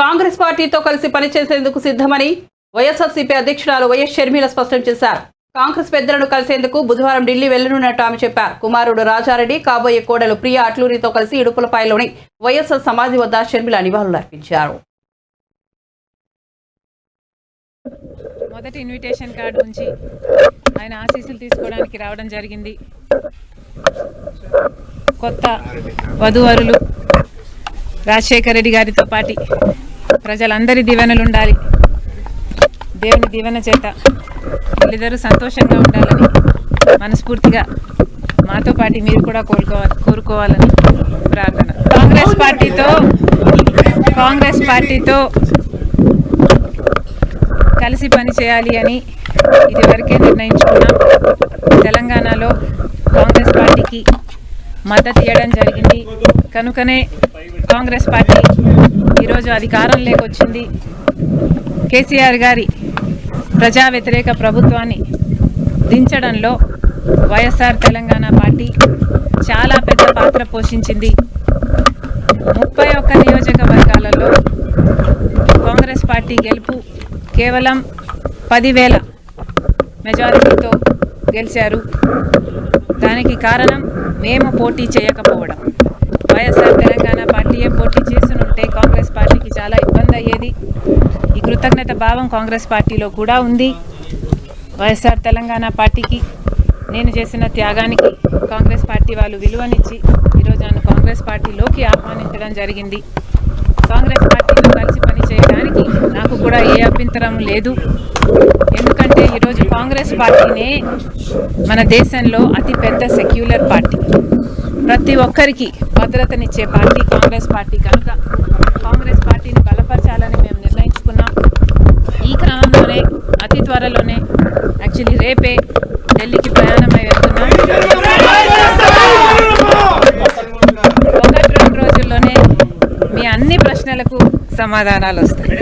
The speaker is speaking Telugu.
కాంగ్రెస్ పార్టీతో కలిసి పనిచేసేందుకు సిద్ధమని వైఎస్ఆర్సీపీ అధ్యక్షురాలు వైఎస్ షర్మిల స్పష్టం చేశారు. కాంగ్రెస్ పెద్దలను కలిసేందుకు బుధవారం ఢిల్లీ వెళ్లనున్నట్టు ఆమె చెప్పారు. కుమారుడు రాజారెడ్డి, కాబోయే కోడలు ప్రియా అట్లూరితో కలిసి ఇడుపులపాయలోని వైఎస్ఆర్ సమాధి వద్ద షర్మిల నివాళులర్పించారు. మొదటి ఇన్విటేషన్ కార్డు నుంచి ఆయన ఆశీస్సులు తీసుకోవడానికి రావడం జరిగింది. కొత్త వధూవరులు రాజశేఖర రెడ్డి గారితో పాటు ప్రజలందరి దీవెనలు ఉండాలి. దేవుని దీవెన చేత వీళ్ళిద్దరూ సంతోషంగా ఉండాలని మనస్ఫూర్తిగా మాతో పాటు మీరు కూడా కోరుకోవాలని ప్రార్థన. కాంగ్రెస్ పార్టీతో కలిసి పని చేయాలి అని ఇదివరకే నిర్ణయించుకున్నాం. తెలంగాణలో కాంగ్రెస్ పార్టీకి మద్దతు ఇవ్వడం జరిగింది. కనుకనే కాంగ్రెస్ పార్టీ ఈరోజు అధికారంలోకి వచ్చింది. కేసీఆర్ గారి ప్రజా వ్యతిరేక ప్రభుత్వాన్ని దించడంలో వైఎస్ఆర్ తెలంగాణ పార్టీ చాలా పెద్ద పాత్ర పోషించింది. 31 నియోజకవర్గాలలో కాంగ్రెస్ పార్టీ గెలుపు కేవలం 10,000 మెజారిటీతో గెలిచారు. దానికి కారణం మేము పోటీ చేయకపోవడం. వైఎస్ఆర్ తెలంగాణ పార్టీయే పోటీ చేస్తుంటే కాంగ్రెస్ పార్టీకి చాలా ఇబ్బంది అయ్యేది. ఈ కృతజ్ఞత భావం కాంగ్రెస్ పార్టీలో కూడా ఉంది. వైఎస్ఆర్ తెలంగాణ పార్టీకి నేను చేసిన త్యాగానికి కాంగ్రెస్ పార్టీ వాళ్ళు విలువనిచ్చి ఈరోజు నన్ను కాంగ్రెస్ పార్టీలోకి ఆహ్వానించడం జరిగింది. కాంగ్రెస్ పార్టీలో కలిసి పని చేయడానికి నాకు కూడా ఏ అభ్యంతరం లేదు. ఎందుకంటే ఈరోజు కాంగ్రెస్ పార్టీనే మన దేశంలో అతిపెద్ద సెక్యులర్ పార్టీ. ప్రతి ఒక్కరికి భద్రతనిచ్చే పార్టీ కాంగ్రెస్ పార్టీ. కనుక కాంగ్రెస్ పార్టీని బలపరచాలని మేము నిర్ణయించుకున్నాం. ఈ క్రమంలోనే అతి త్వరలోనే యాక్చువల్లీ రేపే ఢిల్లీకి ప్రయాణమై వెళ్తున్నాం. 1-2 రోజుల్లోనే మీ అన్ని ప్రశ్నలకు సమాధానాలు వస్తాయి.